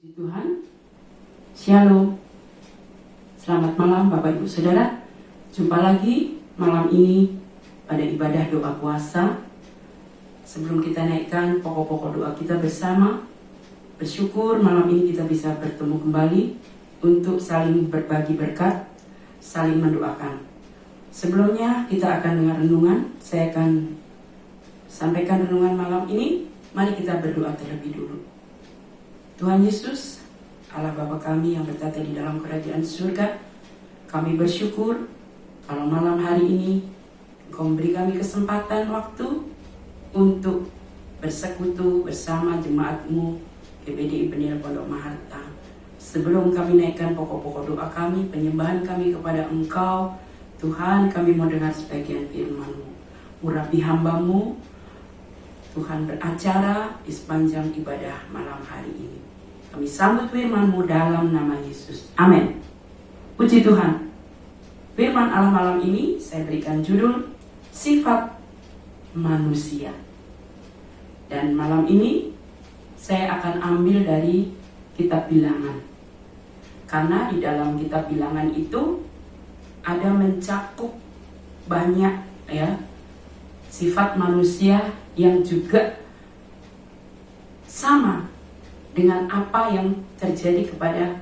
Puji Tuhan, Shalom. Selamat malam Bapak Ibu Saudara. Jumpa lagi malam ini pada ibadah doa puasa. Sebelum kita naikkan pokok-pokok doa kita bersama, bersyukur malam ini kita bisa bertemu kembali untuk saling berbagi berkat, saling mendoakan. Sebelumnya kita akan dengar renungan. Saya akan sampaikan renungan malam ini. Mari kita berdoa terlebih dulu. Tuhan Yesus, Allah Bapa kami yang bertata di dalam kerajaan surga, kami bersyukur kalau malam hari ini Engkau memberi kami kesempatan waktu untuk bersekutu bersama jemaat-Mu GBDI Penil Pondok Maharta. Sebelum kami naikkan pokok-pokok doa kami, penyembahan kami kepada Engkau, Tuhan, kami mau dengar sebagian firman-Mu. Urapi hamba-Mu, Tuhan beracara di sepanjang ibadah malam hari ini. Kami sambut firman-Mu dalam nama Yesus. Amin. Puji Tuhan. Firman Allah malam ini saya berikan judul Sifat Manusia. Dan malam ini saya akan ambil dari kitab Bilangan. Karena di dalam kitab Bilangan itu ada mencakup banyak sifat manusia yang juga sama dengan apa yang terjadi kepada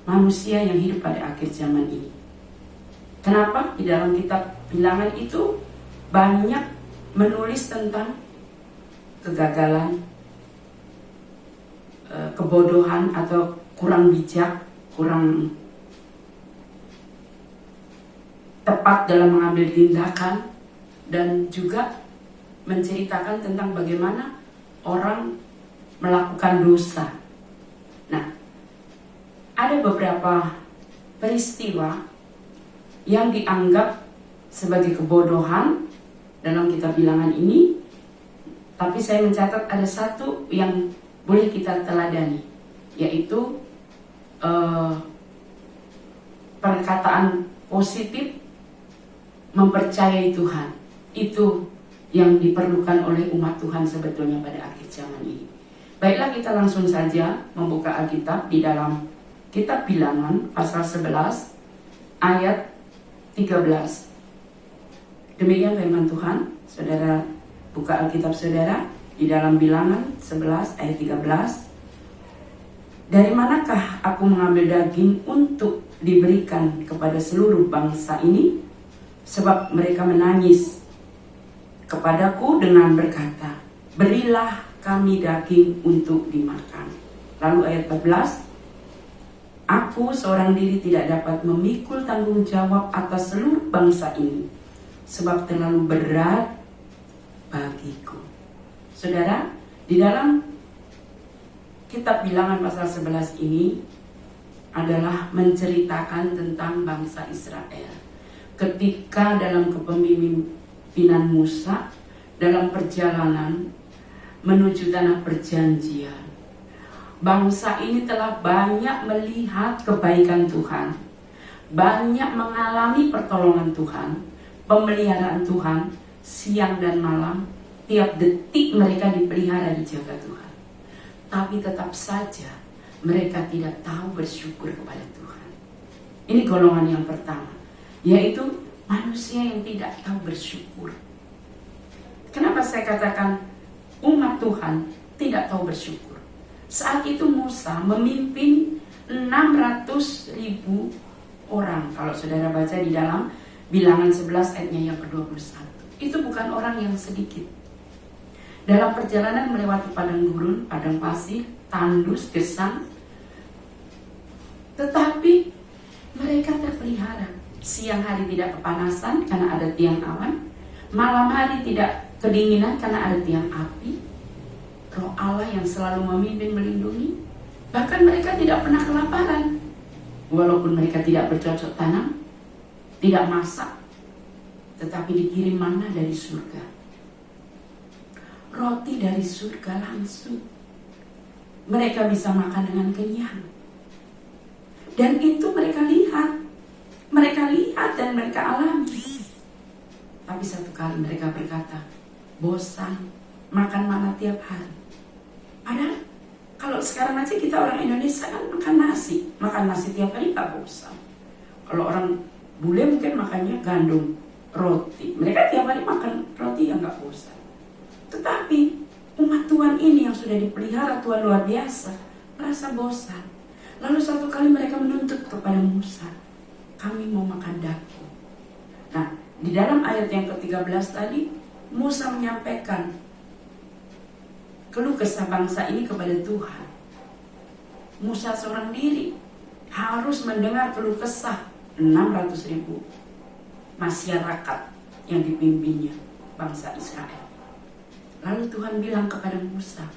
manusia yang hidup pada akhir zaman ini. Kenapa? Di dalam kitab Bilangan itu banyak menulis tentang kegagalan, kebodohan atau kurang bijak, kurang tepat dalam mengambil tindakan, dan juga menceritakan tentang bagaimana orang melakukan dosa. Nah, ada beberapa peristiwa yang dianggap sebagai kebodohan dalam kitab Bilangan ini, tapi saya mencatat ada satu yang boleh kita teladani, yaitu perkataan positif mempercayai Tuhan. Itu yang diperlukan oleh umat Tuhan sebetulnya pada akhir zaman ini. Baiklah, kita langsung saja membuka Alkitab di dalam kitab Bilangan pasal 11 ayat 13. Demikian firman Tuhan. Saudara buka Alkitab saudara di dalam Bilangan 11 ayat 13. Dari manakah aku mengambil daging untuk diberikan kepada seluruh bangsa ini? Sebab mereka menangis kepadaku dengan berkata, berilah kami daging untuk dimakan. Lalu ayat 14, aku seorang diri tidak dapat memikul tanggung jawab atas seluruh bangsa ini, sebab terlalu berat bagiku. Saudara, di dalam kitab Bilangan pasal 11 ini adalah menceritakan tentang bangsa Israel. Ketika dalam kepemimpinan Musa, dalam perjalanan menuju tanah perjanjian, bangsa ini telah banyak melihat kebaikan Tuhan, banyak mengalami pertolongan Tuhan, pemeliharaan Tuhan siang dan malam. Tiap detik mereka dipelihara, dijaga Tuhan. Tapi tetap saja mereka tidak tahu bersyukur kepada Tuhan. Ini golongan yang pertama, yaitu manusia yang tidak tahu bersyukur. Kenapa saya katakan umat Tuhan tidak tahu bersyukur? Saat itu Musa memimpin 600.000 orang. Kalau saudara baca di dalam Bilangan 11 ayatnya yang ke-21. Itu bukan orang yang sedikit. Dalam perjalanan melewati padang gurun, padang pasir, tandus, gersang, tetapi mereka terpelihara. Siang hari tidak kepanasan karena ada tiang awan, malam hari tidak kedinginan karena ada tiang api. Roh Allah yang selalu memimpin, melindungi. Bahkan mereka tidak pernah kelaparan. Walaupun mereka tidak bercocok tanam, tidak masak, tetapi dikirim mana dari surga. Roti dari surga langsung. Mereka bisa makan dengan kenyang. Dan itu mereka lihat. Mereka lihat dan mereka alami. Tapi satu kali mereka berkata, bosan makan mana tiap hari. Padahal kalau sekarang aja kita orang Indonesia kan makan nasi tiap hari nggak bosan. Kalau orang bule mungkin makannya gandum, roti. Mereka tiap hari makan roti yang nggak bosan. Tetapi umat Tuhan ini yang sudah dipelihara Tuhan luar biasa merasa bosan. Lalu satu kali mereka menuntut kepada Musa, kami mau makan daging. Nah, di dalam ayat yang ke-13 tadi, Musa menyampaikan keluh kesah bangsa ini kepada Tuhan. Musa seorang diri harus mendengar keluh kesah 600.000 masyarakat yang dipimpinnya, bangsa Israel. Lalu Tuhan bilang kepada Musa,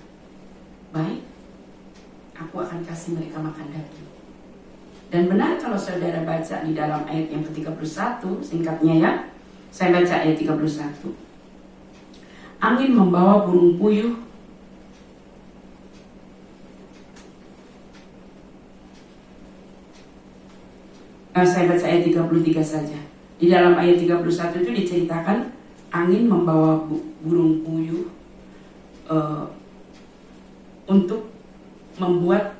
baik, aku akan kasih mereka makan daging. Dan benar kalau saudara baca di dalam ayat yang ke-31, singkatnya ya, saya baca ayat 31. Angin membawa burung puyuh saya baca ayat 33 saja. Di dalam ayat 31 itu diceritakan angin membawa burung puyuh untuk membuat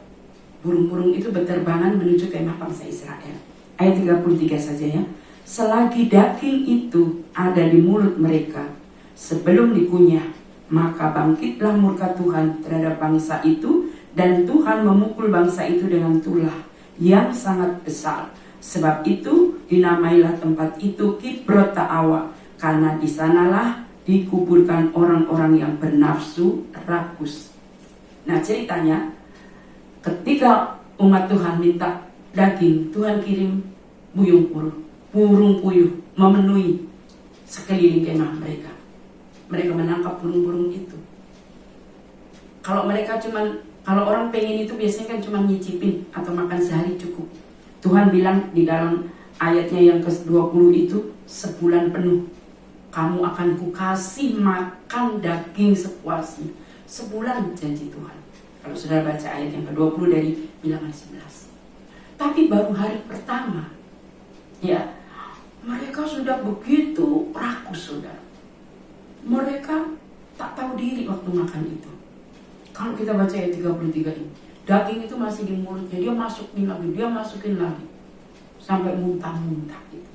burung-burung itu berterbangan menuju kemah bangsa Israel. Ayat 33 saja ya. Selagi daging itu ada di mulut mereka sebelum dikunyah, maka bangkitlah murka Tuhan terhadap bangsa itu, dan Tuhan memukul bangsa itu dengan tulah yang sangat besar. Sebab itu dinamailah tempat itu Kibrot Ta'awa, karena di sanalah dikuburkan orang-orang yang bernafsu rakus. Nah, ceritanya ketika umat Tuhan minta daging, Tuhan kirim burung puyuh memenuhi sekeliling kemah mereka. Mereka menangkap burung-burung itu. Kalau orang pengen itu biasanya kan cuma nyicipin atau makan sehari cukup. Tuhan bilang di dalam ayatnya yang ke-20 itu, sebulan penuh kamu akan kukasih makan daging sepuasnya. Sebulan janji Tuhan. Kalau sudah baca ayat yang ke-20 dari Bilangan 11. Tapi baru hari pertama, ya, mereka sudah begitu rakus, saudara. Mereka tak tahu diri waktu makan itu. Kalau kita baca ayat 33 ini, daging itu masih di mulutnya, dia masukin lagi sampai muntah-muntah gitu.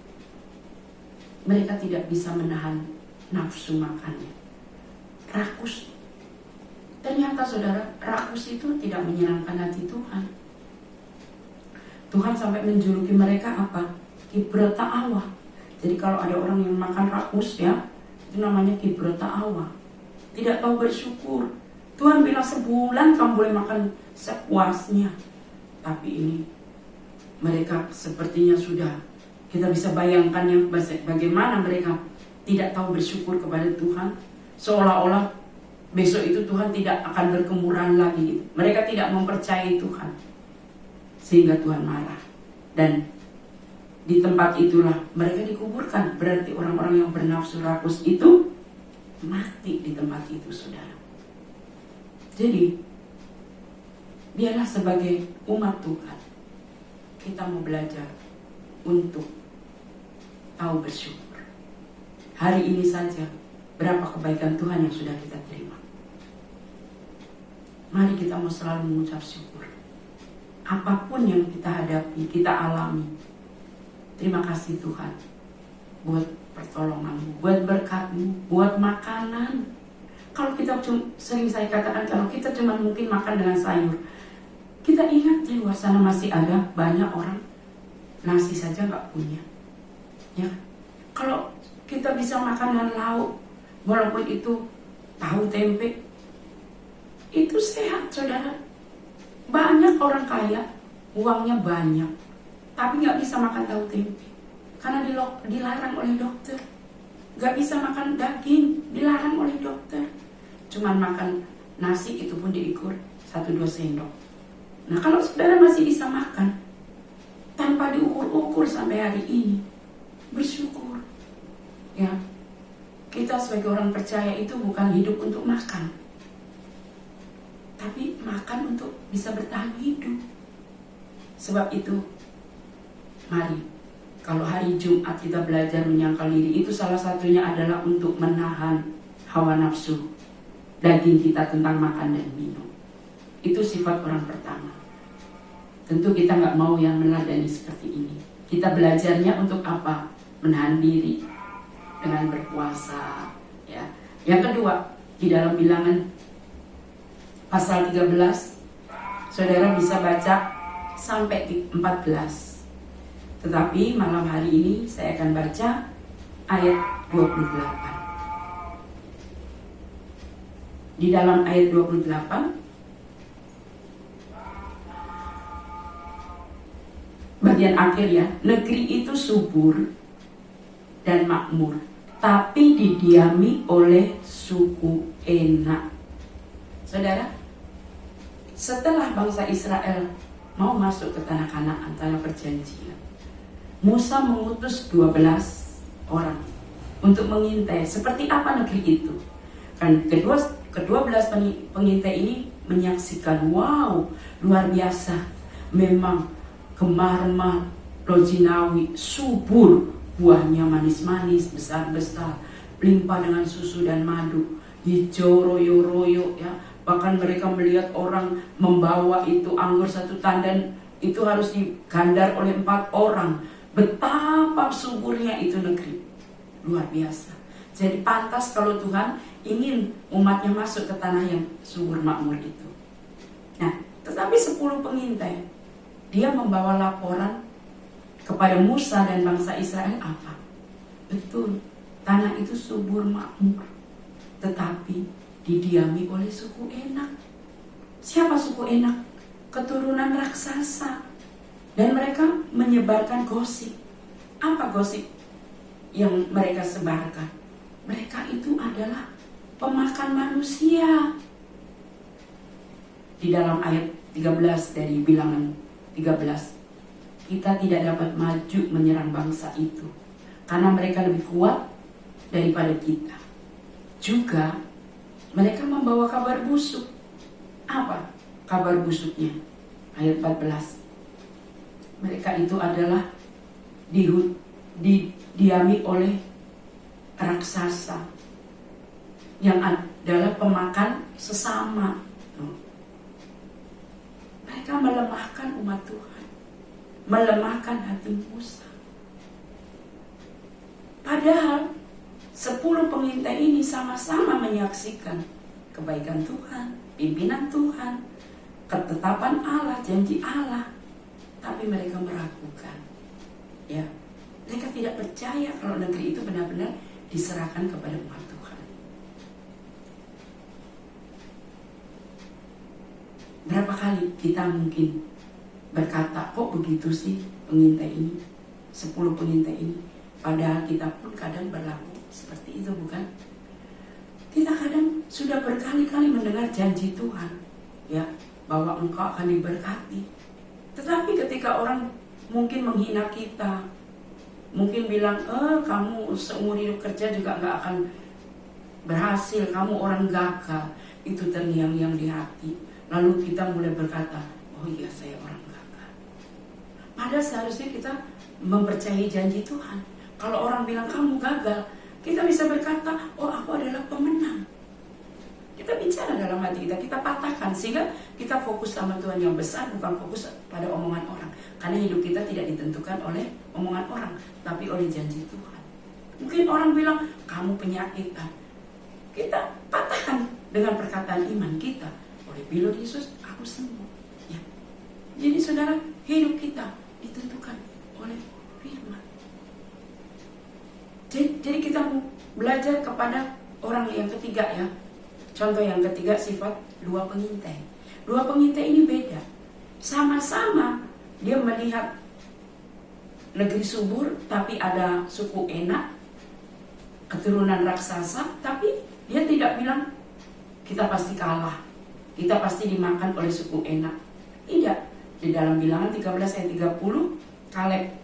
Mereka tidak bisa menahan nafsu makannya. Rakus. Ternyata saudara, rakus itu tidak menyenangkan hati Tuhan. Tuhan sampai menjuluki mereka apa? Kibrot Ta'awa. Jadi kalau ada orang yang makan rakus ya, itu namanya Kibrot Ta'awa. Tidak tahu bersyukur. Tuhan bilang sebulan kamu boleh makan sepuasnya. Tapi ini mereka sepertinya sudah, kita bisa bayangkan yang bagaimana mereka tidak tahu bersyukur kepada Tuhan. Seolah-olah besok itu Tuhan tidak akan berkemuran lagi. Mereka tidak mempercayai Tuhan. Sehingga Tuhan marah. Dan di tempat itulah mereka dikuburkan. Berarti orang-orang yang bernafsu rakus itu mati di tempat itu, saudara. Jadi, biarlah sebagai umat Tuhan, kita mau belajar untuk tahu bersyukur. Hari ini saja, berapa kebaikan Tuhan yang sudah kita terima. Mari kita mau selalu mengucap syukur. Apapun yang kita hadapi, kita alami. Terima kasih Tuhan buat pertolonganmu, buat berkat-Mu, buat makanan. Kalau kita sering saya katakan, kalau kita cuma mungkin makan dengan sayur, kita ingat di luar sana masih ada banyak orang nasi saja nggak punya. Ya, kalau kita bisa makan dengan lauk, walaupun itu tahu tempe, itu sehat, saudara. Banyak orang kaya, uangnya banyak, tapi nggak bisa makan tahu tempe karena dilarang oleh dokter. Nggak bisa makan daging, dilarang oleh dokter. Cuman makan nasi itu pun diukur 1-2 sendok. Nah, kalau saudara masih bisa makan tanpa diukur-ukur sampai hari ini, bersyukur. Ya, kita sebagai orang percaya itu bukan hidup untuk makan, tapi makan untuk bisa bertahan hidup. Sebab itu, mari, kalau hari Jumat kita belajar menyangkal diri, itu salah satunya adalah untuk menahan hawa nafsu daging kita tentang makan dan minum. Itu sifat orang pertama. Tentu kita nggak mau yang meneladani seperti ini. Kita belajarnya untuk apa? Menahan diri dengan berpuasa. Ya. Yang kedua, di dalam Bilangan pasal 13, saudara bisa baca sampai 14. Tetapi malam hari ini saya akan baca ayat 28. Di dalam ayat 28, bagian akhir ya, negeri itu subur dan makmur, tapi didiami oleh suku Enak. Saudara, setelah bangsa Israel mau masuk ke tanah Kanaan, tanah perjanjian, Musa mengutus 12 orang untuk mengintai seperti apa negeri itu. Kan kedua-belas pengintai ini menyaksikan, wow, luar biasa, memang Gemarma Lojinawi subur, buahnya manis-manis, besar-besar, limpah dengan susu dan madu, hijau royo-royo ya. Bahkan mereka melihat orang membawa itu anggur satu tandan itu harus digandar oleh 4 orang. Betapa suburnya itu negeri, luar biasa. Jadi pantas kalau Tuhan ingin umatnya masuk ke tanah yang subur makmur itu. Nah, tetapi 10 pengintai, dia membawa laporan kepada Musa dan bangsa Israel apa? Betul, tanah itu subur makmur, tetapi didiami oleh suku Enak. Siapa suku Enak? Keturunan raksasa. Dan mereka menyebarkan gosip. Apa gosip yang mereka sebarkan? Mereka itu adalah pemakan manusia. Di dalam ayat 13 dari Bilangan 13, kita tidak dapat maju menyerang bangsa itu karena mereka lebih kuat daripada kita. Juga mereka membawa kabar busuk. Apa kabar busuknya? Ayat 14. Mereka itu adalah didiami oleh raksasa yang adalah pemakan sesama. Mereka melemahkan umat Tuhan, melemahkan hati Musa. Padahal 10 pengintai ini sama-sama menyaksikan kebaikan Tuhan, pimpinan Tuhan, ketetapan Allah, janji Allah. Tapi mereka meragukan. Ya, mereka tidak percaya kalau negeri itu benar-benar diserahkan kepada umat Tuhan. Berapa kali kita mungkin berkata, kok begitu sih pengintai ini, 10 pengintai ini. Padahal kita pun kadang berlaku seperti itu, bukan? Kita kadang sudah berkali-kali mendengar janji Tuhan, ya, bahwa engkau akan diberkati. Tetapi ketika orang mungkin menghina kita, mungkin bilang, kamu seumur hidup kerja juga gak akan berhasil, kamu orang gagal. Itu terngiang-ngiang di hati. Lalu kita mulai berkata, oh iya, saya orang gagal. Padahal seharusnya kita mempercayai janji Tuhan. Kalau orang bilang kamu gagal, kita bisa berkata, oh aku adalah pemenang. Kita bicara dalam hati kita, kita patahkan sehingga kita fokus sama Tuhan yang besar, bukan fokus pada omongan orang. Karena hidup kita tidak ditentukan oleh omongan orang, tapi oleh janji Tuhan. Mungkin orang bilang, kamu penyakitan. Kita patahkan dengan perkataan iman kita. Oleh bilur Yesus, aku sembuh. Ya. Jadi saudara, hidup kita ditentukan oleh firman. Jadi kita mau belajar kepada orang yang ketiga ya. Contoh yang ketiga, sifat 2 pengintai. 2 pengintai ini beda. Sama-sama dia melihat negeri subur, tapi ada suku Enak, keturunan raksasa, tapi dia tidak bilang kita pasti kalah, kita pasti dimakan oleh suku Enak. Tidak. Di dalam Bilangan 13 ayat 30, Kaleb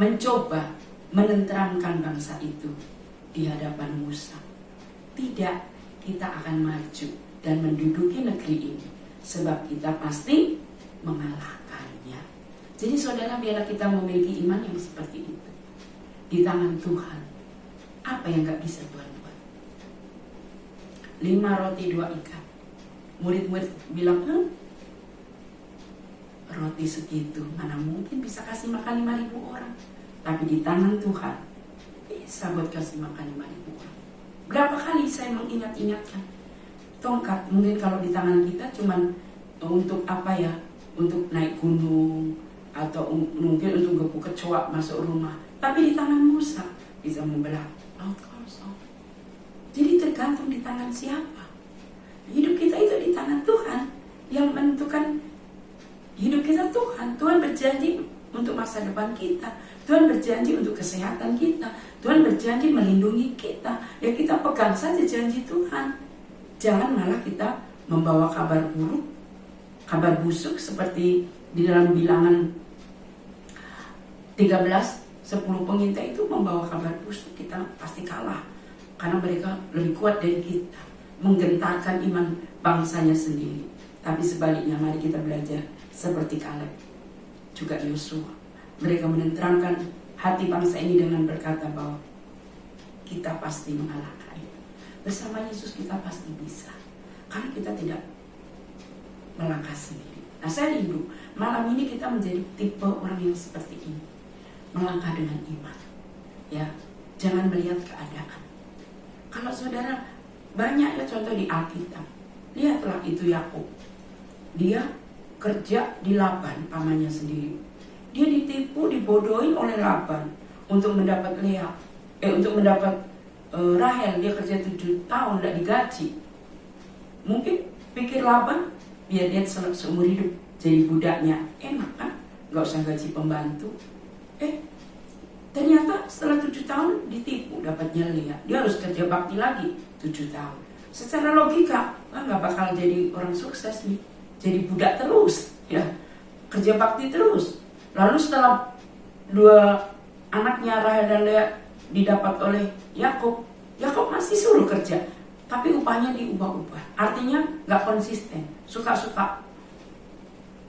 mencoba menenteramkan bangsa itu di hadapan Musa. Tidak, kita akan maju dan menduduki negeri ini, sebab kita pasti mengalahkannya. Jadi saudara, biarlah kita memiliki iman yang seperti itu. Di tangan Tuhan, apa yang gak bisa Tuhan buat? 5 roti 2 ikan. murid-murid bilang, roti segitu mana mungkin bisa kasih makan 5.000 orang. Tapi di tangan Tuhan bisa buat kasih makan 5.000 orang. Berapa kali saya mengingat-ingatkan, tongkat mungkin kalau di tangan kita cuman untuk apa ya, untuk naik gunung atau mungkin untuk gepuk kecoa masuk rumah. Tapi di tangan Musa bisa membelah laut kosong. Jadi tergantung di tangan siapa. Hidup kita itu di tangan Tuhan. Yang menentukan hidup kita Tuhan. Tuhan berjanji untuk masa depan kita. Tuhan berjanji untuk kesehatan kita. Tuhan berjanji melindungi kita. Ya kita pegang saja janji Tuhan. Jangan malah kita membawa kabar buruk, kabar busuk seperti di dalam Bilangan 13, 10 pengintai itu membawa kabar busuk. Kita pasti kalah karena mereka lebih kuat dari kita, menggentarkan iman bangsanya sendiri. Tapi sebaliknya mari kita belajar seperti Kaleb, juga Yosua. Mereka menenteramkan hati bangsa ini dengan berkata bahwa kita pasti mengalahkan. Bersama Yesus kita pasti bisa, karena kita tidak melangkah sendiri. Nah, saya rindu malam ini kita menjadi tipe orang yang seperti ini, melangkah dengan iman. Ya, jangan melihat keadaan. Kalau saudara banyak ya contoh di Alkitab, lihatlah itu Yakub. Dia kerja di Laban, pamannya sendiri. Dia ditipu, dibodohin oleh Laban untuk mendapat untuk mendapat Rahel. Dia kerja 7 tahun tidak digaji. Mungkin pikir Laban biar dia seumur hidup jadi budaknya, enak kan, nggak usah gaji pembantu. Ternyata setelah 7 tahun ditipu, dapatnya Lea. Dia harus kerja bakti lagi 7 tahun. Secara logika nggak bakal jadi orang sukses nih, jadi budak terus, ya, kerja bakti terus. Lalu setelah 2 anaknya Rahel dan Lea didapat oleh Yakub, Yakub masih suruh kerja, tapi upahnya diubah-ubah. Artinya nggak konsisten, suka-suka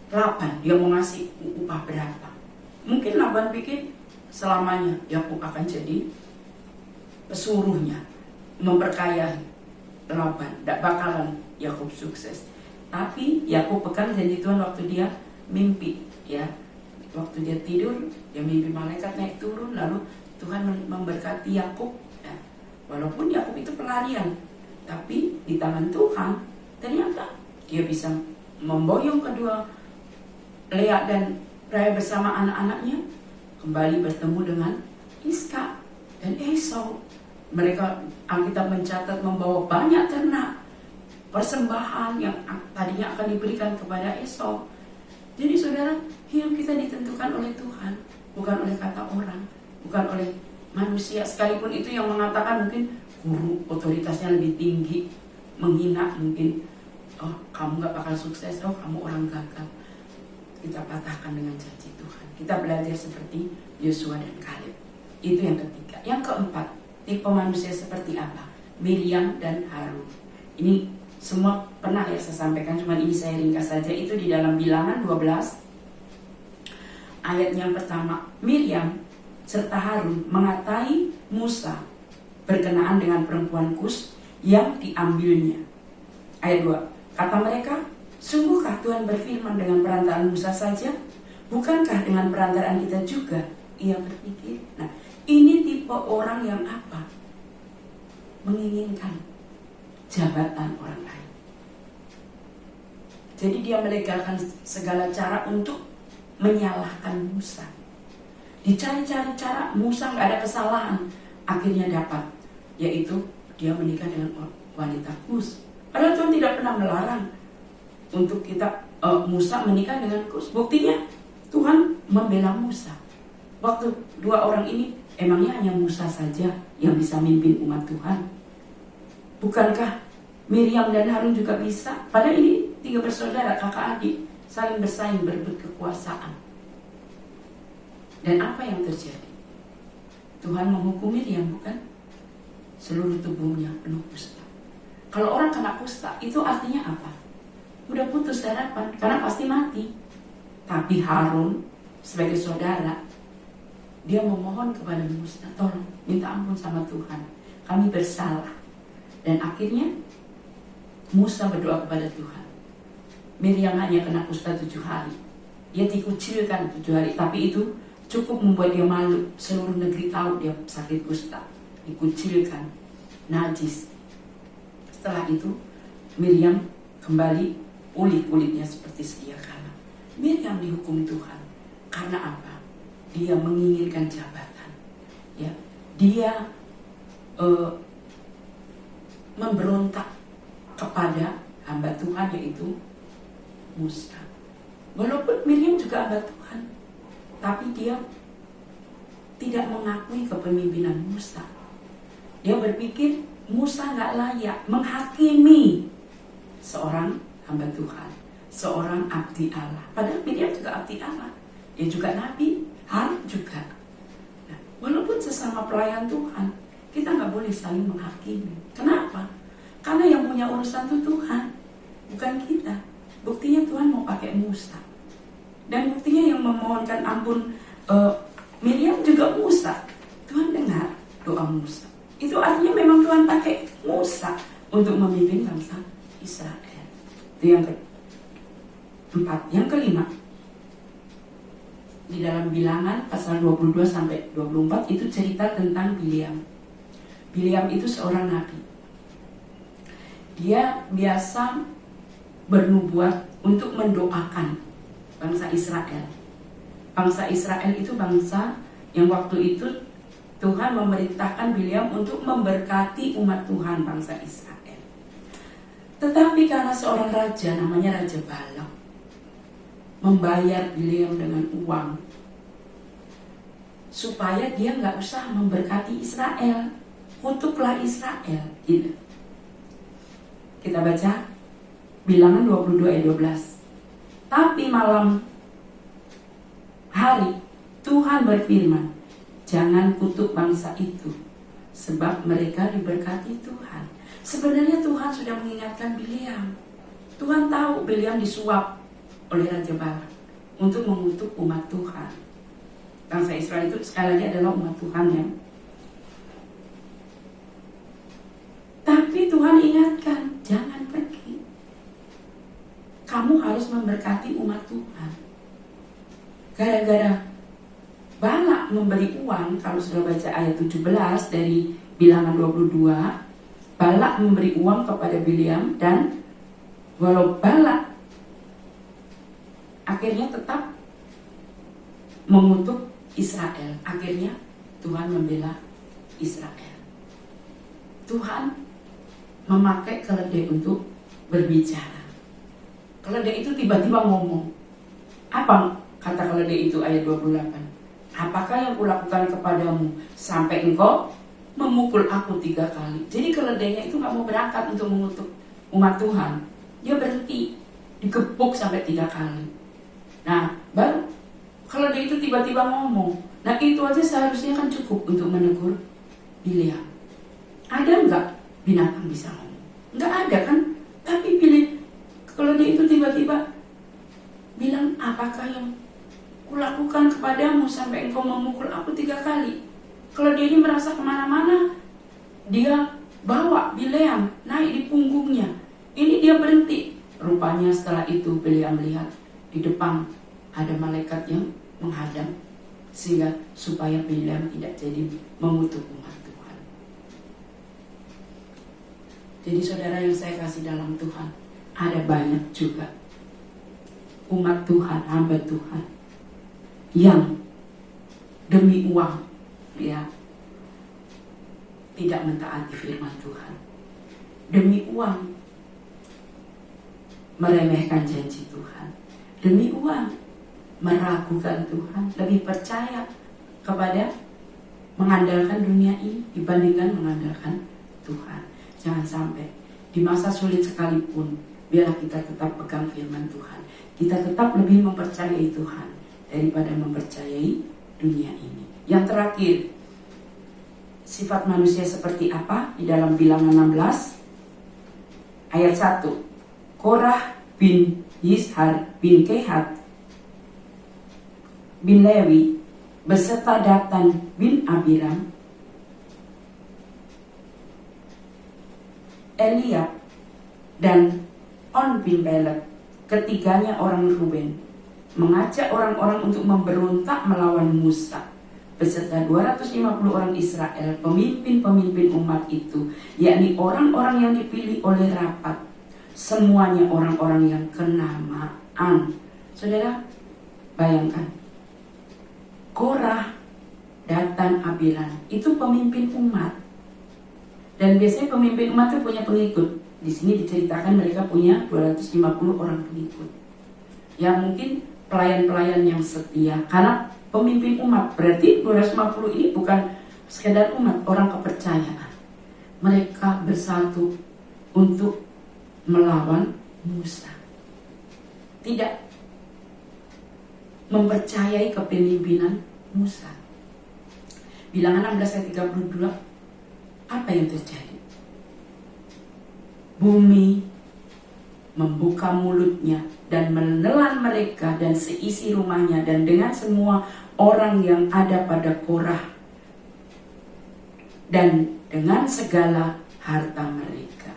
Laban dia mau ngasih upah berapa. Mungkin Laban pikir selamanya Yakub akan jadi pesuruhnya, memperkaya Laban, tidak bakalan Yakub sukses. Tapi Yakub pegang janji Tuhan waktu dia mimpi, ya, waktu dia tidur, dia mimpi malaikat naik turun, lalu Tuhan memberkati Yakub. Ya. Walaupun Yakub itu pelarian, tapi di tangan Tuhan ternyata dia bisa memboyong kedua Lea dan Rahel bersama anak-anaknya kembali bertemu dengan Iska dan Esau. Mereka, Alkitab mencatat, membawa banyak ternak, persembahan yang tadinya akan diberikan kepada Esau. Jadi saudara, hidup kita ditentukan oleh Tuhan, bukan oleh kata orang, bukan oleh manusia. Sekalipun itu yang mengatakan mungkin guru otoritasnya lebih tinggi, menghina mungkin, oh kamu gak bakal sukses, oh kamu orang gagal. Kita patahkan dengan janji Tuhan. Kita belajar seperti Yosua dan Kaleb. Itu yang ketiga. Yang keempat, tipe manusia seperti apa? Miriam dan Harun. Ini semua pernah ya saya sampaikan, cuma ini saya ringkas saja. Itu di dalam Bilangan 12 ayat yang pertama. Miriam serta Harun mengatai Musa berkenaan dengan perempuan Kus yang diambilnya. Ayat 2. Kata mereka, sungguhkah Tuhan berfirman dengan perantaraan Musa saja? Bukankah dengan perantaraan kita juga? Ia berpikir. Nah, ini tipe orang yang apa? Menginginkan jabatan orang lain. Jadi dia melegalkan segala cara untuk menyalahkan Musa. Dicari-cari cara, Musa nggak ada kesalahan. Akhirnya dapat, yaitu dia menikah dengan wanita Kus. Padahal Tuhan tidak pernah melarang untuk kita Musa menikah dengan Kus. Buktinya Tuhan membela Musa. Waktu 2 orang ini, emangnya hanya Musa saja yang bisa mimpin umat Tuhan? Bukankah Miriam dan Harun juga bisa? Padahal ini 3 bersaudara, kakak adik, saling bersaing berebut kekuasaan. Dan apa yang terjadi? Tuhan menghukum Miriam, bukan? Seluruh tubuhnya penuh kusta. Kalau orang kena kusta, itu artinya apa? Udah putus harapan, karena pasti mati. Tapi Harun sebagai saudara, dia memohon kepada Musa, tolong minta ampun sama Tuhan, kami bersalah. Dan akhirnya Musa berdoa kepada Tuhan. Miriam hanya kena kusta 7 hari. Dia dikucilkan 7 hari, tapi itu cukup membuat dia malu. Seluruh negeri tahu dia sakit kusta, dikucilkan, najis. Setelah itu Miriam kembali pulih kulitnya seperti sedia kala. Miriam dihukum Tuhan karena apa? Dia menginginkan jabatan. Ya, dia memberontak kepada hamba Tuhan yaitu Musa. Walaupun Miriam juga hamba Tuhan, tapi dia tidak mengakui kepemimpinan Musa. Dia berpikir Musa nggak layak menghakimi seorang hamba Tuhan, seorang abdi Allah. Padahal Miriam juga abdi Allah, dia juga nabi, Harun juga. Nah, walaupun sesama pelayan Tuhan, kita nggak boleh saling menghakimi. Kenapa? Karena yang punya urusan itu Tuhan, bukan kita. Buktinya Tuhan mau pakai Musa, dan buktinya yang memohonkan ampun Miriam juga Musa. Tuhan dengar doa Musa. Itu artinya memang Tuhan pakai Musa untuk memimpin bangsa Israel. Itu yang keempat. Yang kelima, di dalam Bilangan pasal 22 sampai 24 itu cerita tentang Bileam. Bileam itu seorang nabi. Dia biasa bernubuat untuk mendoakan bangsa Israel. Bangsa Israel itu bangsa yang waktu itu Tuhan memerintahkan Bileam untuk memberkati umat Tuhan bangsa Israel. Tetapi karena seorang raja namanya Raja Balak membayar Bileam dengan uang supaya dia nggak usah memberkati Israel, kutuklah Israel. Gitu. Kita baca Bilangan 22 ayat 12. Tapi malam hari Tuhan berfirman, jangan kutuk bangsa itu, sebab mereka diberkati Tuhan. Sebenarnya Tuhan sudah mengingatkan Bileam. Tuhan tahu Bileam disuap oleh Raja Balak untuk mengutuk umat Tuhan. Bangsa Israel itu sekali lagi adalah umat Tuhan ya. Tapi Tuhan ingatkan, jangan pergi. Kamu harus memberkati umat Tuhan. Gara-gara Balak memberi uang, kalau sudah baca ayat 17 dari Bilangan 22, Balak memberi uang kepada Bileam, dan walau Balak akhirnya tetap mengutuk Israel, akhirnya Tuhan membela Israel. Tuhan memakai keledai untuk berbicara. Keledai itu tiba-tiba ngomong. Apa kata keledai itu ayat 28? Apakah yang kulakukan kepadamu sampai engkau memukul aku 3 kali? Jadi keledainya itu gak mau berangkat untuk mengutuk umat Tuhan. Dia berhenti, digebuk sampai 3 kali. Nah, baru keledai itu tiba-tiba ngomong. Nah, itu aja seharusnya kan cukup untuk menegur Bileam. Ada nggak binatang bisa ngomong? Nggak ada kan? Tapi keledai itu tiba-tiba bilang, apakah yang kulakukan kepadamu sampai engkau memukul aku 3 kali? Keledai ini merasa kemana-mana. Dia bawa Bileam naik di punggungnya. Ini dia berhenti. Rupanya setelah itu Bileam melihat di depan ada malaikat yang menghadang, sehingga supaya Bileam tidak jadi mengutuk umat Tuhan. Jadi saudara yang saya kasih dalam Tuhan, ada banyak juga umat Tuhan, hamba Tuhan yang demi uang ya tidak mentaati firman Tuhan, demi uang meremehkan janji Tuhan, demi uang meragukan Tuhan, lebih percaya kepada mengandalkan dunia ini dibandingkan mengandalkan Tuhan. Jangan sampai di masa sulit sekalipun, biarlah kita tetap pegang firman Tuhan. Kita tetap lebih mempercayai Tuhan daripada mempercayai dunia ini. Yang terakhir, sifat manusia seperti apa? Di dalam Bilangan 16 ayat 1. Korah bin Yishar bin Kehat bin Lewi beserta Datan bin Abiram, dan On bin Pelek, ketiganya orang Ruben, mengajak orang-orang untuk memberontak melawan Musa beserta 250 orang Israel, pemimpin-pemimpin umat itu, yakni orang-orang yang dipilih oleh rapat, semuanya orang-orang yang kenamaan. Saudara, bayangkan, Korah, Datan, Abiram itu pemimpin umat, dan biasanya pemimpin umat itu punya pengikut. Di sini diceritakan mereka punya 250 orang pengikut, yang mungkin pelayan-pelayan yang setia. Karena pemimpin umat, berarti 250 ini bukan sekedar umat, orang kepercayaan. Mereka bersatu untuk melawan Musa. Tidak mempercayai kepemimpinan Musa. Bilangan 16 ayat 32, apa yang terjadi? Bumi membuka mulutnya dan menelan mereka dan seisi rumahnya dan dengan semua orang yang ada pada Korah dan dengan segala harta mereka.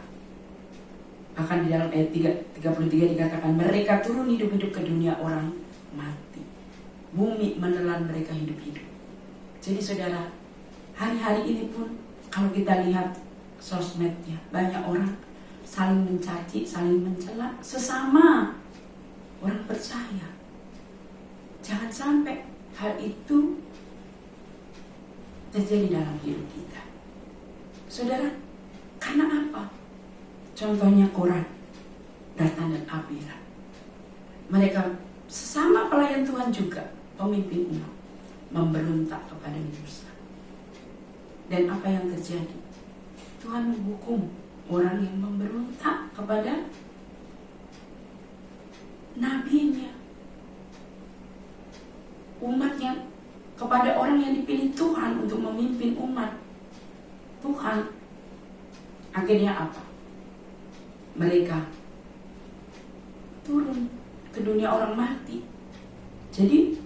Bahkan di dalam ayat 33 dikatakan mereka turun hidup-hidup ke dunia orang mati. Bumi menelan mereka hidup-hidup. Jadi saudara, hari-hari ini pun kalau kita lihat sosmednya, banyak orang saling mencaci, saling mencela sesama orang percaya. Jangan sampai hal itu terjadi dalam hidup kita. Saudara, karena apa? Contohnya Korah, Datan dan Abiram. Mereka sesama pelayan Tuhan juga, pemimpin umat, memberontak kepada Musa. Dan apa yang terjadi? Tuhan menghukum orang yang memberontak kepada nabinya, umatnya, kepada orang yang dipilih Tuhan untuk memimpin umat Tuhan. Akhirnya apa? Mereka turun ke dunia orang mati. Jadi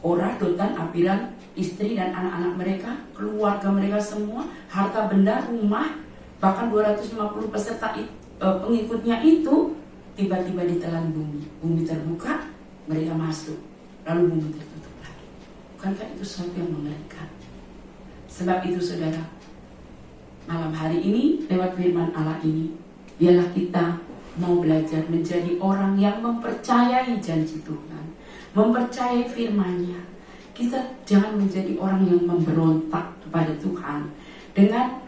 Korah, Datan, Abiram, istri dan anak-anak mereka, keluarga mereka semua, harta benda, rumah, bahkan 250 peserta pengikutnya itu tiba-tiba ditelan bumi. Bumi terbuka, mereka masuk, lalu bumi tertutup lagi. Bukankah itu sesuatu yang mengerikan? Sebab itu saudara, malam hari ini lewat firman Allah ini, biarlah kita mau belajar menjadi orang yang mempercayai janji Tuhan, mempercayai firman-Nya. Kita jangan menjadi orang yang memberontak kepada Tuhan dengan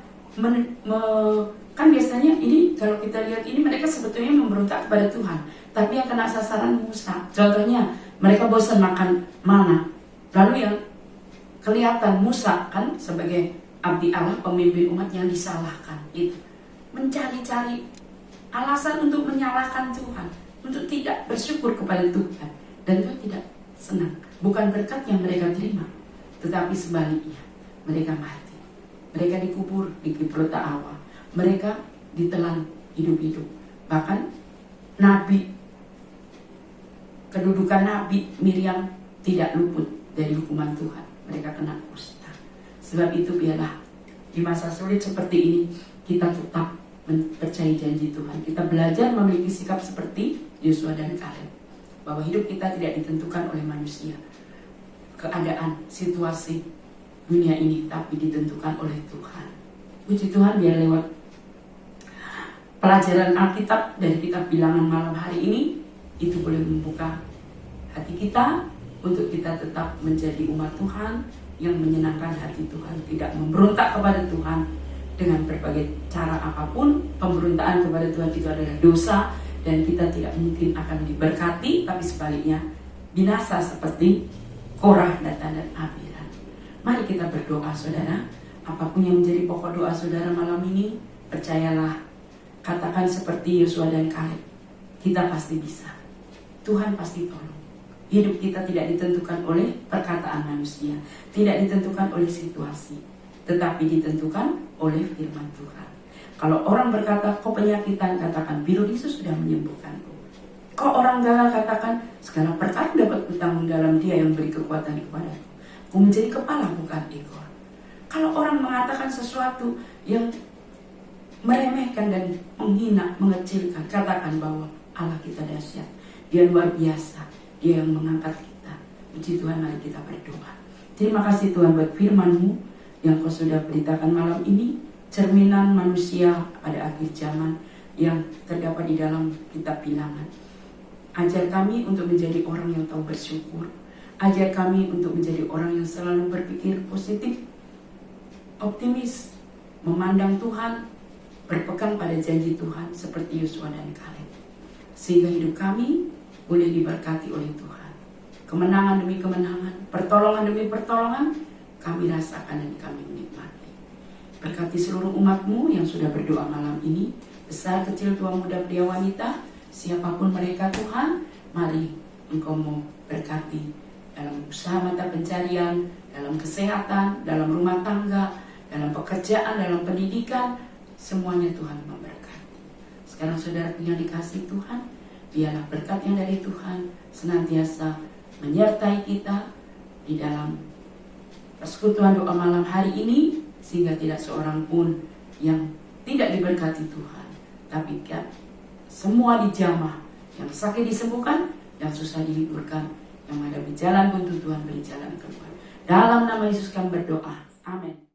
kan biasanya ini kalau kita lihat ini mereka sebetulnya memberontak kepada Tuhan, tapi yang kena sasaran Musa. Contohnya mereka bosan makan mana, lalu yang kelihatan Musa kan sebagai abdi Allah, pemimpin umat yang disalahkan, itu mencari-cari alasan untuk menyalahkan Tuhan, untuk tidak bersyukur kepada Tuhan, dan Tuhan tidak senang. Bukan berkat yang mereka terima, tetapi sebaliknya mereka mati, mereka dikubur di Kibrota Awa, mereka ditelan hidup-hidup. Bahkan Nabi, kedudukan Nabi Miriam tidak luput dari hukuman Tuhan, mereka kena kusta. Sebab itu biarlah di masa sulit seperti ini kita tetap mempercayai janji Tuhan. Kita belajar memiliki sikap seperti Yosua dan Kaleb, bahwa hidup kita tidak ditentukan oleh manusia, keadaan, situasi dunia ini, tapi ditentukan oleh Tuhan. Puji Tuhan, biar lewat pelajaran Alkitab dari kitab Bilangan malam hari ini, itu boleh membuka hati kita untuk kita tetap menjadi umat Tuhan yang menyenangkan hati Tuhan, tidak memberontak kepada Tuhan dengan berbagai cara apapun. Pemberontakan kepada Tuhan itu adalah dosa, dan kita tidak mungkin akan diberkati, tapi sebaliknya binasa seperti Korah, Datan, dan Abiram. Mari kita berdoa saudara. Apapun yang menjadi pokok doa saudara malam ini, percayalah, katakan seperti Yosua dan Kaleb, kita pasti bisa, Tuhan pasti tolong. Hidup kita tidak ditentukan oleh perkataan manusia, tidak ditentukan oleh situasi, tetapi ditentukan oleh firman Tuhan. Kalau orang berkata, kau penyakitan, katakan, biru Yesus sudah menyembuhkanku. Kau orang gagal, katakan, segala perkara dapat kutanggung dalam Dia yang beri kekuatan kepadaku. Ku menjadi kepala, bukan ekor. Kalau orang mengatakan sesuatu yang meremehkan dan menghina, mengecilkan. Katakan bahwa Allah kita dahsyat, Dia luar biasa, Dia yang mengangkat kita. Puji Tuhan, mari kita berdoa. Terima kasih Tuhan buat firman-Mu yang Kau sudah beritakan malam ini, cerminan manusia pada akhir zaman yang terdapat di dalam kitab Bilangan. Ajar kami untuk menjadi orang yang tahu bersyukur. Ajar kami untuk menjadi orang yang selalu berpikir positif, optimis, memandang Tuhan, berpegang pada janji Tuhan seperti Yosua dan Kaleb. Sehingga hidup kami boleh diberkati oleh Tuhan. Kemenangan demi kemenangan, pertolongan demi pertolongan, kami rasakan dan kami menikmati. Berkati seluruh umat-Mu yang sudah berdoa malam ini, besar, kecil, tua, muda, pria, wanita, siapapun mereka Tuhan, mari Engkau mau berkati dalam usaha mata pencarian, dalam kesehatan, dalam rumah tangga, dalam pekerjaan, dalam pendidikan, semuanya Tuhan memberkati. Sekarang saudara yang dikasihi Tuhan, biarlah berkat yang dari Tuhan senantiasa menyertai kita di dalam persekutuan doa malam hari ini, sehingga tidak seorang pun yang tidak diberkati Tuhan, tapi semua dijamah, yang sakit disembuhkan, yang susah dihiburkan, yang ada di jalan buntu Tuhan beri jalan keluar. Dalam nama Yesus kami berdoa. Amin.